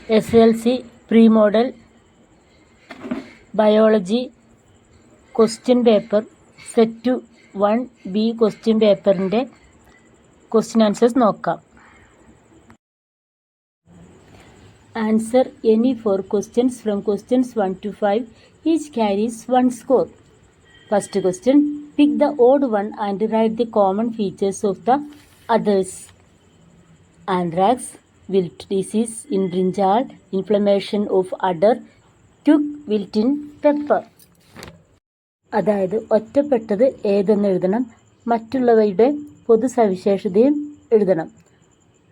SLC pre-model biology question paper set 1B question പേപ്പറിൻ്റെ question answers നോക്കാം. Answer any 4 questions from questions 1 to 5. Each carries 1 score. First question, pick the odd one and write the common features of the others. Anthrax, wilt disease in brinjal, inflammation of udder, took wilt in pepper. അതായത് ഒറ്റപ്പെട്ടത് ഏതെന്ന് എഴുതണം, മറ്റുള്ളവയുടെ പൊതുസവിശേഷതയും എഴുതണം.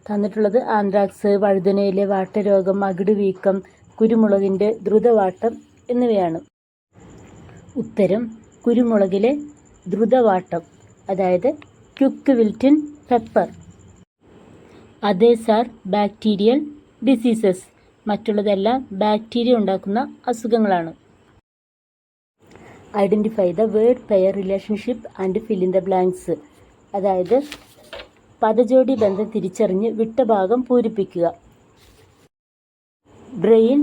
തന്നിട്ടുള്ളത് anthrax, വഴുതനയിലെ വാട്ടരോഗം, അകിട് വീക്കം, കുരുമുളകിൻ്റെ ദ്രുതവാട്ടം എന്നിവയാണ്. ഉത്തരം കുരുമുളകിലെ ദ്രുതവാട്ടം, അതായത് quick wilt in pepper. Others are bacterial diseases, മറ്റുള്ളതെല്ലാം ബാക്ടീരിയ ഉണ്ടാക്കുന്ന അസുഖങ്ങളാണ്. Identify the word pair relationship and fill in the blanks, അതായത് പദജോടി ബന്ധം തിരിച്ചറിഞ്ഞ് വിട്ട ഭാഗം പൂരിപ്പിക്കുക. Brain,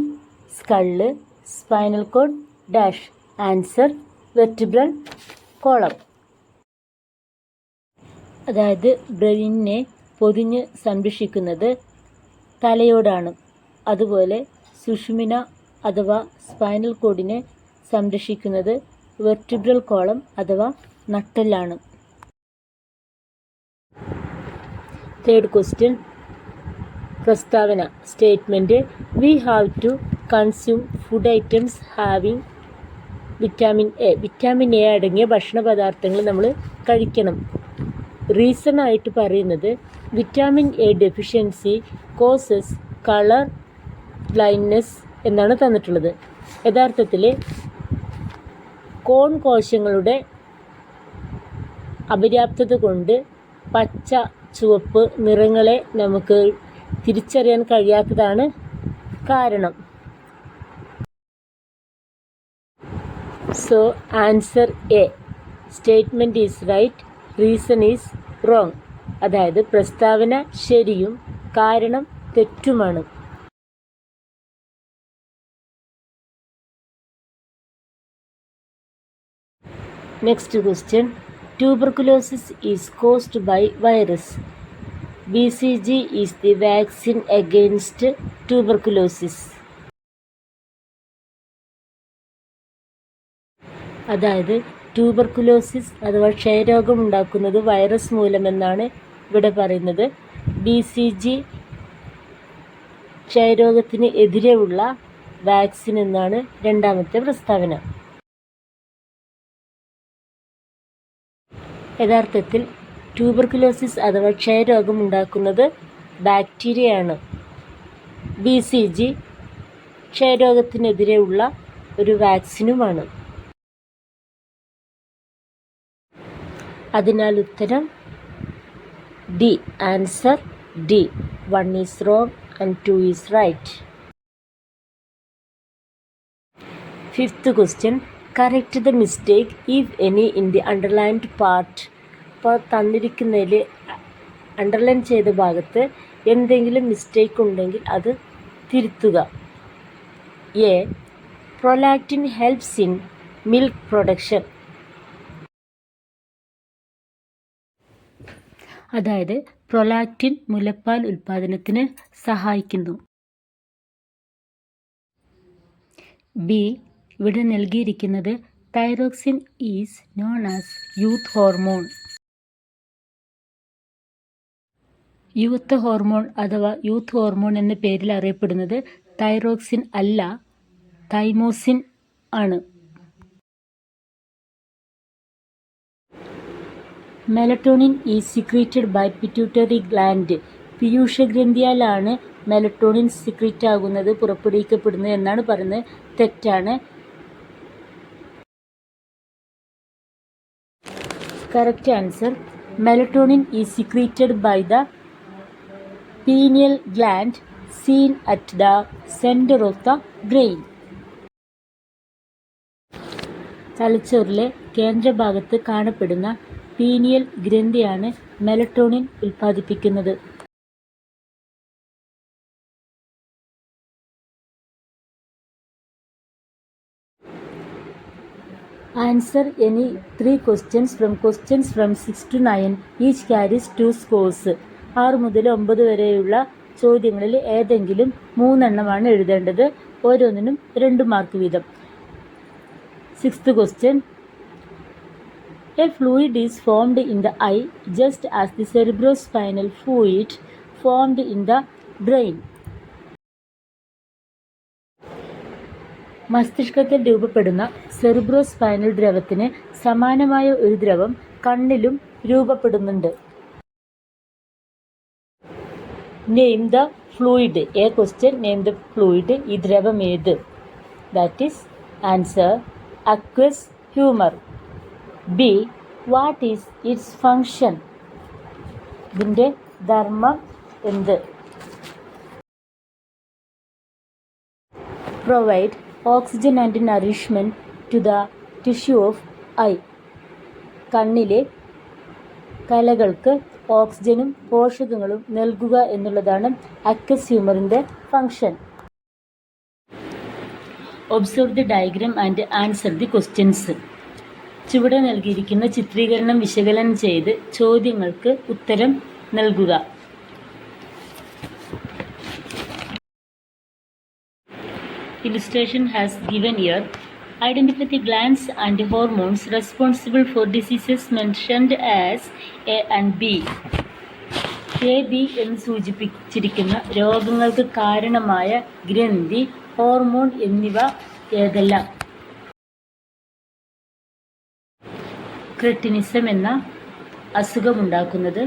skull, spinal cord, dash. Answer vertebral column. അതായത് ബ്രെയിനിനെ പൊതിഞ്ഞ് സംരക്ഷിക്കുന്നത് തലയോടാണ്. അതുപോലെ സുഷുമ്ന അഥവാ സ്പൈനൽ കോഡിനെ സംരക്ഷിക്കുന്നത് വെർട്ടിബ്രൽ കോളം അഥവാ നട്ടെല്ലാണ്. തേർഡ് ക്വസ്റ്റ്യൻ, പ്രസ്താവന statement. We have to consume food items having vitamin A. Vitamin A അടങ്ങിയ ഭക്ഷണ പദാർത്ഥങ്ങൾ നമ്മൾ കഴിക്കണം. റീസൺ ആയിട്ട് പറയുന്നത് vitamin A deficiency causes colour blindness എന്നാണ് തന്നിട്ടുള്ളത്. യഥാർത്ഥത്തിൽ കോൺ കോശങ്ങളുടെ അപര്യാപ്തത കൊണ്ട് പച്ച, ചുവപ്പ് നിറങ്ങളെ നമുക്ക് തിരിച്ചറിയാൻ കഴിയാത്തതാണ് കാരണം. So answer A, statement is right, reason is wrong. അതായത് പ്രസ്താവന ശരിയും കാരണം തെറ്റുമാണ്. Next question, tuberculosis is caused by virus. BCG is the vaccine against tuberculosis. അതായത് ട്യൂബർകുലോസിസ് അഥവാ ക്ഷയരോഗം ഉണ്ടാക്കുന്നത് വൈറസ് മൂലമെന്നാണ് ഇവിടെ പറയുന്നത്. BCG ക്ഷയരോഗത്തിന് എതിരെയുള്ള വാക്സിൻ എന്നാണ് രണ്ടാമത്തെ പ്രസ്താവന. യഥാർത്ഥത്തിൽ ട്യൂബർകുലോസിസ് അഥവാ ക്ഷയരോഗം ഉണ്ടാക്കുന്നത് ബാക്ടീരിയയാണ്. BCG ക്ഷയരോഗത്തിനെതിരെയുള്ള ഒരു വാക്സിനുമാണ്. അതിനാൽ ഉത്തരം D. Answer D. 1 is wrong and 2 is right. Fifth question, correct the mistake if any in the underlined part. ഇപ്പോൾ തന്നിരിക്കുന്നതിൽ അണ്ടർലൈൻ ചെയ്ത ഭാഗത്ത് എന്തെങ്കിലും മിസ്റ്റേക്ക് ഉണ്ടെങ്കിൽ അത് തിരുത്തുക. A, prolactin helps in milk production. അതായത് പ്രൊലാക്റ്റിൻ മുലപ്പാൽ ഉൽപ്പാദനത്തിന് സഹായിക്കുന്നു. ബി, ഇവിടെ നൽകിയിരിക്കുന്നത് thyroxine is known as youth hormone. Youth hormone അഥവാ യൂത്ത് ഹോർമോൺ എന്ന പേരിൽ അറിയപ്പെടുന്നത് തൈറോക്സിൻ അല്ല, തൈമോസിൻ ആണ്. Melatonin is secreted by pituitary gland. പീയൂഷഗ്രന്ഥിയാലാണ് മെലറ്റോണിൻ സിക്രീറ്റ് ആകുന്നത്, പുറപ്പെടുവിക്കപ്പെടുന്നത് എന്നാണ് പറയുന്നത്. തെറ്റാണ്. Correct answer, melatonin is secreted by the pineal gland seen at the center of the brain. തലച്ചോറിലെ കേന്ദ്രഭാഗത്ത് കാണപ്പെടുന്ന പീനിയൽ ഗ്രന്ഥിയാണ് മെലറ്റോണിൻ ഉൽപ്പാദിപ്പിക്കുന്നത്. Answer any 3 questions from 6 to 9. Each carries 2 scores. 6 മുതൽ 9 വരെയുള്ള ചോദ്യങ്ങളിൽ ഏതെങ്കിലും 3 എണ്ണമാണ് എഴുതേണ്ടത്. ഓരോന്നിനും 2 മാർക്ക് വീതം. 6th question. A fluid is formed in the eye just as the cerebrospinal fluid formed in the brain. മസ്തിഷ്കത്തിൽ രൂപപ്പെടുന്ന സെറിബ്രോസ്പൈനൽ ദ്രവത്തിന് സമാനമായ ഒരു ദ്രവം കണ്ണിലും രൂപപ്പെടുന്നുണ്ട്. Name the fluid. A question name the fluid. ഈ ദ്രവം ഏത്? That is answer aqueous humour. B what is its function. ഇതിൻ്റെ ധർമ്മം എന്ത്? Provide oxygen and nourishment to the tissue of eye. കണ്ണിലെ കലകൾക്ക് ഓക്സിജനും പോഷകങ്ങളും നൽകുക എന്നുള്ളതാണ് അക്വസ് ഹ്യൂമറിൻ്റെ function. Observe the diagram and answer the questions. ചുവടെ നൽകിയിരിക്കുന്ന ചിത്രീകരണം വിശകലനം ചെയ്ത് ചോദ്യങ്ങൾക്ക് ഉത്തരം നൽകുക. Illustration has given here. Identify the glands and hormones responsible for diseases mentioned as A and B. A, B എന്ന് സൂചിപ്പിച്ചിരിക്കുന്ന രോഗങ്ങൾക്ക് കാരണമായ ഗ്രന്ഥി, ഹോർമോൺ എന്നിവ ഏതെല്ലാം? ക്രെറ്റിനിസം എന്ന അസുഖമുണ്ടാക്കുന്നത്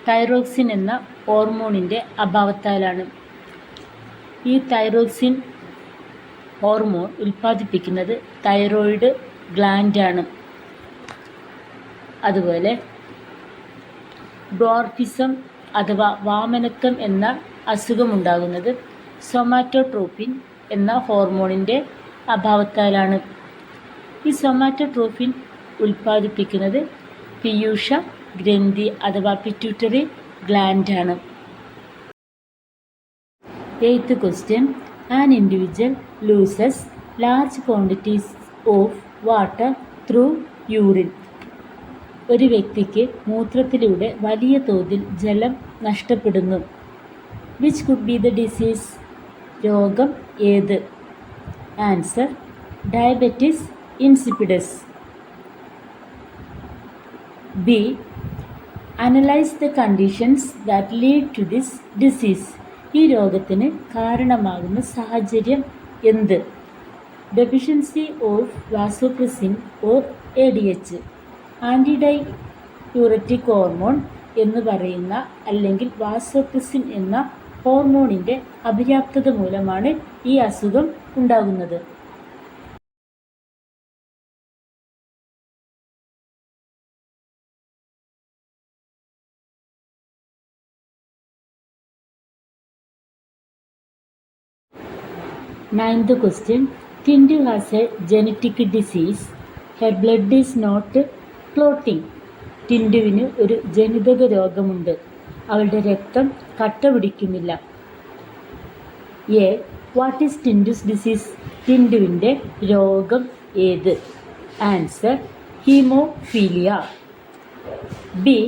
തൈറോക്സിൻ എന്ന ഹോർമോണിൻ്റെ അഭാവത്താലാണ്. ഈ തൈറോക്സിൻ ഹോർമോൺ ഉൽപ്പാദിപ്പിക്കുന്നത് തൈറോയിഡ് ഗ്ലാൻഡാണ്. അതുപോലെ ഡ്വാർഫിസം അഥവാ വാമനത്വം എന്ന അസുഖമുണ്ടാകുന്നത് സൊമാറ്റോട്രോപിൻ എന്ന ഹോർമോണിൻ്റെ അഭാവത്താലാണ്. ഈ സൊമാറ്റോട്രോപിൻ ഉൽപ്പാദിപ്പിക്കുന്നത് പീയൂഷ ഗ്രന്ഥി അഥവാ pituitary ഗ്ലാൻഡാണ്. 8th question. An individual loses large quantities of water through urine. ഒരു വ്യക്തിക്ക് മൂത്രത്തിലൂടെ വലിയ തോതിൽ ജലം നഷ്ടപ്പെടുന്നു. Which could be the disease? രോഗം ഏത്? Answer diabetes insipidus. B analyse the conditions that lead to this disease. ഈ രോഗത്തിന് കാരണമാകുന്ന സാഹചര്യം എന്ത്? Deficiency of vasopressin or ADH. Antidiuretic hormone എന്ന് പറയുന്ന അല്ലെങ്കിൽ വാസോപ്രസിൻ എന്ന ഹോർമോണിൻ്റെ അപര്യാപ്തത മൂലമാണ് ഈ അസുഖം ഉണ്ടാകുന്നത്. Ninth question. Tindu has a genetic disease. Her blood is not clotting. ടിൻഡുവിന് ഒരു ജനിതക രോഗമുണ്ട്. അവളുടെ രക്തം കട്ട പിടിക്കുന്നില്ല. A what is Tindu's disease. ടിൻഡുവിൻ്റെ രോഗം ഏത്? Answer haemophilia. B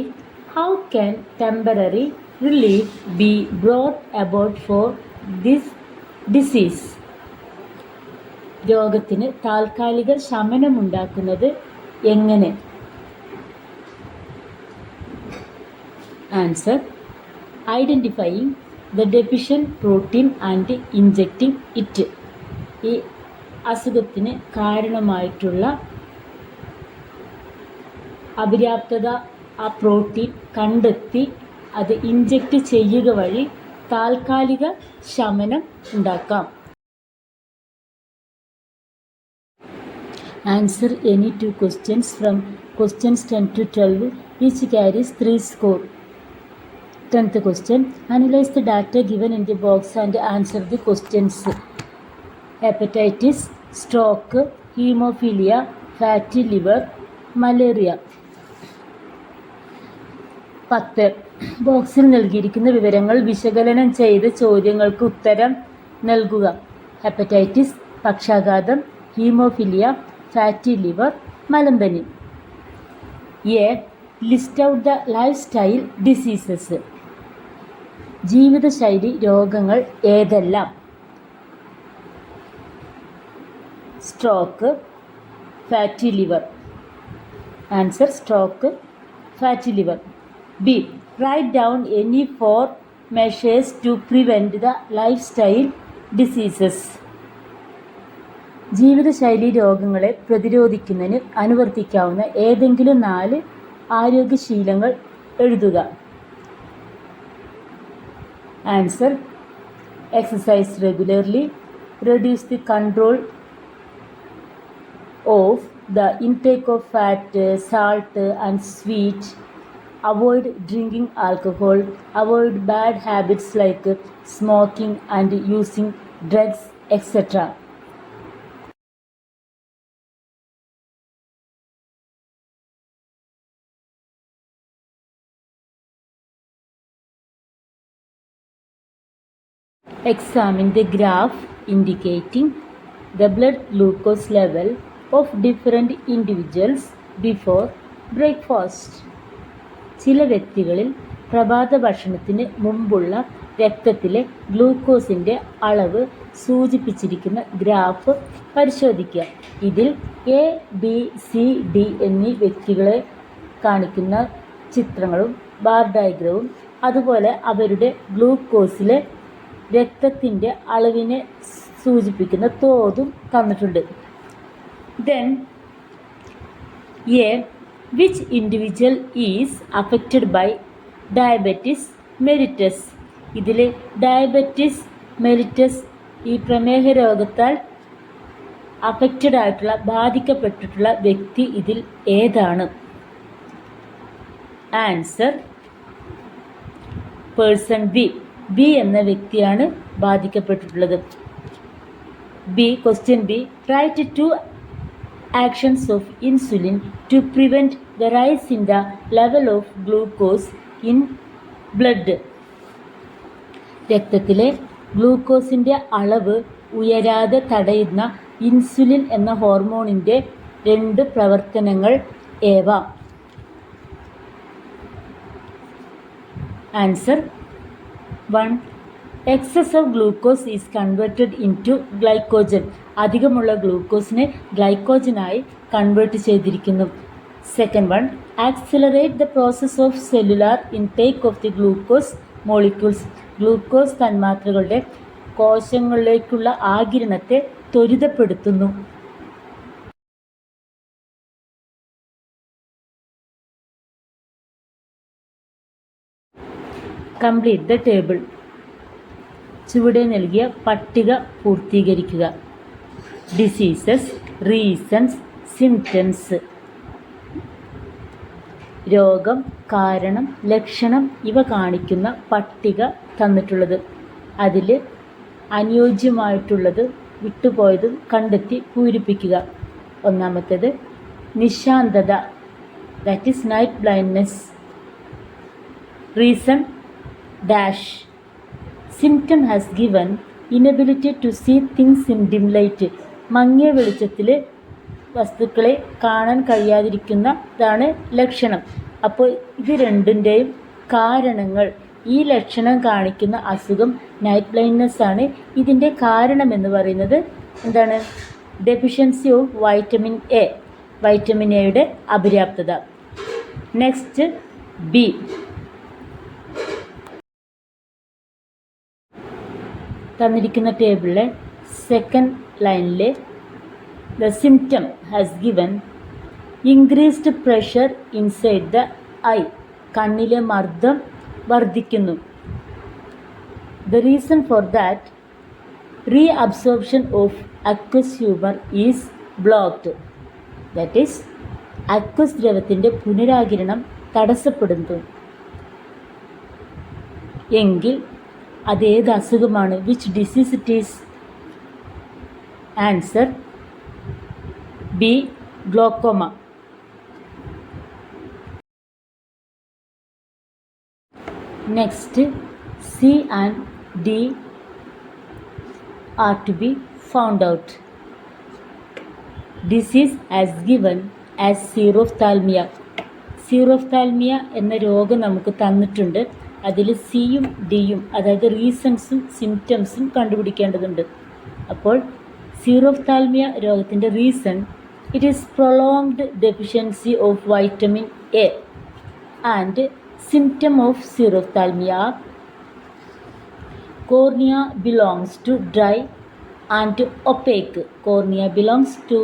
how can temporary relief be brought about for this disease. രോഗത്തിന് താൽക്കാലിക ശമനമുണ്ടാക്കുന്നത് എങ്ങനെ? Answer identifying the deficient protein and injecting it. ഈ അസുഖത്തിന് കാരണമായിട്ടുള്ള അപര്യാപ്തത ആ പ്രോട്ടീൻ കണ്ടെത്തി അത് ഇൻജെക്റ്റ് ചെയ്യുക വഴി താൽക്കാലിക ശമനം ഉണ്ടാക്കാം. Answer any 2 questions from questions 10 to 12. Each carries 3 score. 10th question. Analyze the data given in the box and answer the questions. Hepatitis, stroke, hemophilia, fatty liver, malaria. 10. ബോക്സിൽ നൽകിയിരിക്കുന്ന വിവരങ്ങൾ വിശകലനം ചെയ്ത് ചോദ്യങ്ങൾക്ക് ഉത്തരം നൽകുക. ഹെപ്പറ്റൈറ്റിസ് പക്ഷാഘാതം, ഹീമോഫിലിയ, ഫാറ്റി ലിവർ, മലമ്പനി. A. List out the lifestyle diseases. ജീവിതശൈലി രോഗങ്ങൾ ഏതെല്ലാം? Stroke, fatty liver. Answer stroke, fatty liver. B. Write down any 4 measures to prevent the lifestyle diseases. ജീവിതശൈലി രോഗങ്ങളെ പ്രതിരോധിക്കുന്നതിന് അനുവർത്തിക്കാവുന്ന ഏതെങ്കിലും 4 ആരോഗ്യശീലങ്ങൾ എഴുതുക. Answer exercise regularly, reduce the control of the intake of fat, salt and sweet, avoid drinking alcohol, avoid bad habits like smoking and using drugs, etc. Examine the graph indicating the blood glucose level of different individuals before breakfast. ചില വ്യക്തികളിൽ പ്രഭാത ഭക്ഷണത്തിന് മുമ്പുള്ള രക്തത്തിലെ ഗ്ലൂക്കോസിൻ്റെ അളവ് സൂചിപ്പിച്ചിരിക്കുന്ന graph പരിശോധിക്കുക. ഇതിൽ എ, ബി, സി, ഡി എന്നീ വ്യക്തികളെ കാണിക്കുന്ന ചിത്രങ്ങളും ബാർ ഡയഗ്രവും അതുപോലെ അവരുടെ ഗ്ലൂക്കോസിലെ രക്തത്തിൻ്റെ അളവിനെ സൂചിപ്പിക്കുന്ന തോതും തന്നിട്ടുണ്ട്. Then A. Which individual is affected by diabetes mellitus. ഇതിൽ ഡയബറ്റിസ് മെലിറ്റസ് ഈ പ്രമേഹ രോഗത്താൽ അഫക്റ്റഡ് ആയിട്ടുള്ള ബാധിക്കപ്പെട്ടിട്ടുള്ള വ്യക്തി ഇതിൽ ഏതാണ്? Answer person B. ബി എന്ന വ്യക്തിയാണ് ബാധിക്കപ്പെട്ടിട്ടുള്ളത്. B. Question B. Write 2 actions of insulin to prevent the rise in the level of glucose in blood. രക്തത്തിലെ ഗ്ലൂക്കോസിൻ്റെ അളവ് ഉയരാതെ തടയുന്ന ഇൻസുലിൻ എന്ന ഹോർമോണിൻ്റെ 2 പ്രവർത്തനങ്ങൾ ഏവ? Answer 1. Excess of glucose is converted into glycogen. അധികമുള്ള ഗ്ലൂക്കോസിനെ ഗ്ലൈക്കോജനായി കൺവേർട്ട് ചെയ്തിരിക്കുന്നു. Second one. Accelerate the process of cellular intake of the glucose molecules. Glucose തന്മാത്രകളുടെ കോശങ്ങളിലേക്കുള്ള ആഗിരണത്തെ ത്വരിതപ്പെടുത്തുന്നു. Complete the table. ചുവടെ നൽകിയ പട്ടിക പൂർത്തീകരിക്കുക. Diseases, reasons, symptoms. രോഗം, കാരണം, ലക്ഷണം ഇവ കാണിക്കുന്ന പട്ടിക തന്നിട്ടുള്ളത്. അതിൽ അനുയോജ്യമായിട്ടുള്ളത് വിട്ടുപോയതും കണ്ടെത്തി പൂരിപ്പിക്കുക. ഒന്നാമത്തേത് നിശാന്തത, that is night blindness. Reason dash. Symptom has given inability to see things in dim light. മങ്ങിയ വെളിച്ചത്തിൽ വസ്തുക്കളെ കാണാൻ കഴിയാതിരിക്കുന്നതാണ് ലക്ഷണം. അപ്പോൾ ഇത് രണ്ടിൻ്റെയും കാരണങ്ങൾ, ഈ ലക്ഷണം കാണിക്കുന്ന അസുഖം നൈറ്റ് ബ്ലൈൻഡ്നെസ് ആണ്. ഇതിൻ്റെ കാരണം എന്ന് പറയുന്നത് എന്താണ്? Deficiency of vitamin A, vitamin എയുടെ അപര്യാപ്തത. Next B. തന്നിരിക്കുന്ന ടേബിളിലെ സെക്കൻഡ് ലൈനിലെ the symptom has given increased pressure inside the eye. കണ്ണിലെ മർദ്ദം വർദ്ധിക്കുന്നു. The reason for that reabsorption of aqueous humour is blocked. That is aqueous ദ്രവത്തിൻ്റെ പുനരാകിരണം തടസ്സപ്പെടുന്നു. എങ്കിൽ അതേത് അസുഖമാണ്? Which disease it is? Answer B. Glaucoma. Next C and D are to be found out. Disease as given as xerophthalmia. Xerophthalmia എന്ന രോഗം നമുക്ക് തന്നിട്ടുണ്ട്. അതിൽ സിയും ഡിയും, അതായത് റീസൺസും സിംറ്റംസും കണ്ടുപിടിക്കേണ്ടതുണ്ട്. അപ്പോൾ സീറോഫ്താൽമിയ രോഗത്തിൻ്റെ reason, it is prolonged deficiency of vitamin A. And symptom of xerophthalmia, cornea belongs to dry and opaque. Cornea belongs to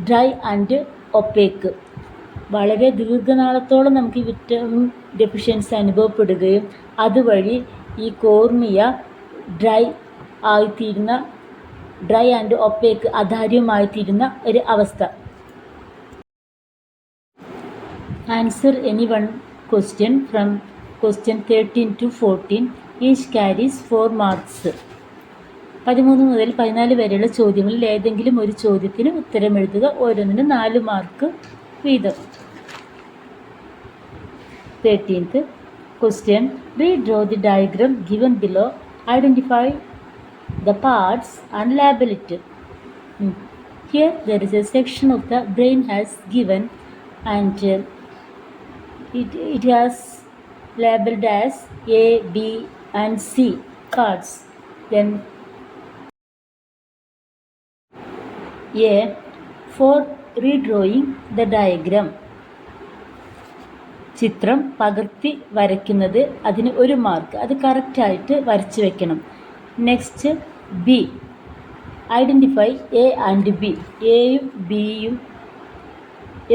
dry and opaque. വളരെ ദീർഘനാളത്തോളം നമുക്ക് ഈ വിറ്റമിൻ ഡെഫിഷ്യൻസി അനുഭവപ്പെടുകയും അതുവഴി ഈ കോർണിയ ഡ്രൈ ആൻഡ് ഒപ്പേക്ക്, അധാര്യമായിത്തീരുന്ന ഒരു അവസ്ഥ. Answer any one question from question 13 to 14. Each carries 4 marks. 13 മുതൽ 14 വരെയുള്ള ചോദ്യങ്ങളിൽ ഏതെങ്കിലും ഒരു ചോദ്യത്തിന് ഉത്തരം എഴുതുക. ഓരോന്നിന് 4 മാർക്ക് വീതം. 13th question. Redraw the diagram given below. Identify the parts and label it. Here there is a section of the brain has given, and it has labeled as A, B and C parts. Then A for redrawing the diagram. ചിത്രം പകർത്തി വരയ്ക്കുന്നത്, അതിന് 1 mark. അത് കറക്റ്റായിട്ട് വരച്ച് വെക്കണം. Next B, identify A and B. എയും ബിയും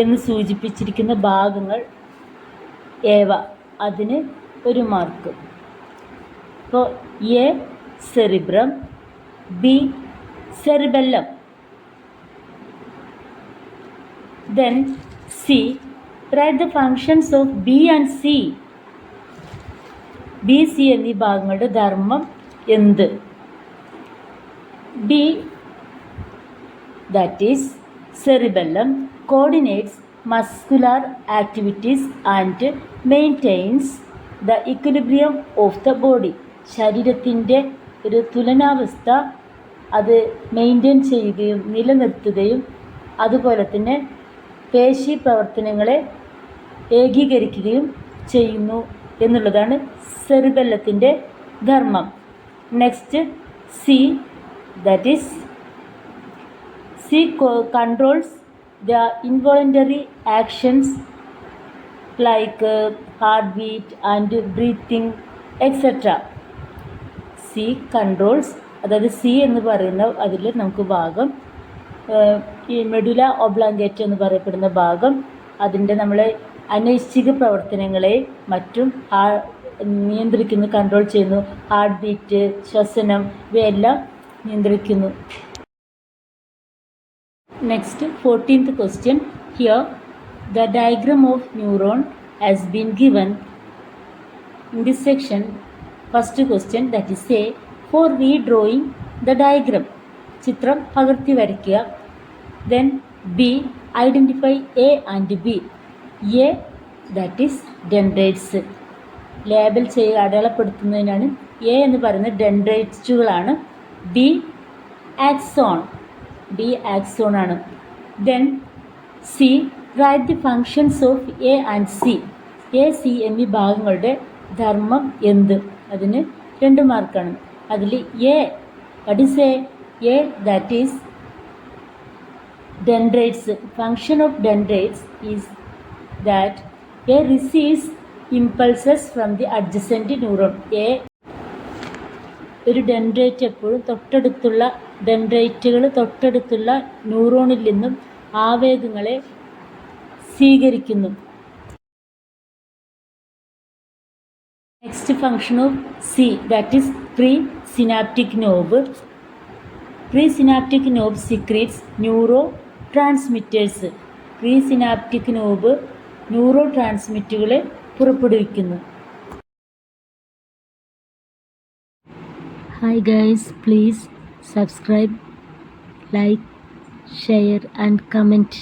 എന്ന് സൂചിപ്പിച്ചിരിക്കുന്ന ഭാഗങ്ങൾ ഏവ, അതിന് 1 മാർക്ക്. അപ്പോൾ A cerebrum, B cerebellum. Then C, write the functions of B and C. B C എന്നീ ഭാഗങ്ങളുടെ ധർമ്മം എന്ത്? B, that is cerebellum, coordinates muscular activities and maintains the equilibrium of the body. ശരീരത്തിൻ്റെ ഒരു തുലനാവസ്ഥ അത് മെയിൻറ്റെയിൻ ചെയ്യുകയും നിലനിർത്തുകയും അതുപോലെ തന്നെ പേശി പ്രവർത്തനങ്ങളെ ഏകീകരിക്കുകയും ചെയ്യുന്നു എന്നുള്ളതാണ് സെറിബെല്ലത്തിൻ്റെ ധർമ്മം. Next C, that is C controls the involuntary actions like heart beat and breathing etcetera. C controls, അതായത് സി എന്ന് പറയുന്ന അതിൽ നമുക്ക് ഭാഗം ഈ മെഡുല ഒബ്ലാങ്കേറ്റ എന്ന് പറയപ്പെടുന്ന ഭാഗം അതിൻ്റെ നമ്മളെ അനൈച്ഛിക പ്രവർത്തനങ്ങളെ മറ്റും നിയന്ത്രിക്കുന്നു, കൺട്രോൾ ചെയ്യുന്നു. ഹാർട്ട് ബീറ്റ്, ശ്വസനം, ഇവയെല്ലാം നിയന്ത്രിക്കുന്നു. Next 14th question. Here the diagram of neuron has been given. In this section, first question, that is say for redrawing the diagram. ചിത്രം പകർത്തി വരയ്ക്കുക. Then B, identify A and B. A, that is dendrites. Label ചെയ്യുക, അടയാളപ്പെടുത്തുന്നതിനാണ്. A എന്ന് പറയുന്നത് ഡെൻഡ്രൈറ്റ്സുകളാണ്. B axon, B axon ആണ്. Then C, write the functions of A and C. A, C എന്നീ ഭാഗങ്ങളുടെ ധർമ്മം എന്ത്? അതിന് 2 മാർക്കാണ്. അതിൽ A, what is A? A, that is dendrites. Function of dendrites is that A receives impulses from the adjacent neuron. A, ഒരു dendrite എപ്പോഴും തൊട്ടടുത്തുള്ള ന്യൂറോണിൽ നിന്നും ആവേഗങ്ങളെ സ്വീകരിക്കുന്നു. Next function of C, that is presynaptic knob. Presynaptic knob secretes neurotransmitters. Presynaptic knob ന്യൂറോ ട്രാൻസ്മിറ്റുകളെ പുറപ്പെടുവിക്കുന്നു. Hi guys, please subscribe, like, share and comment.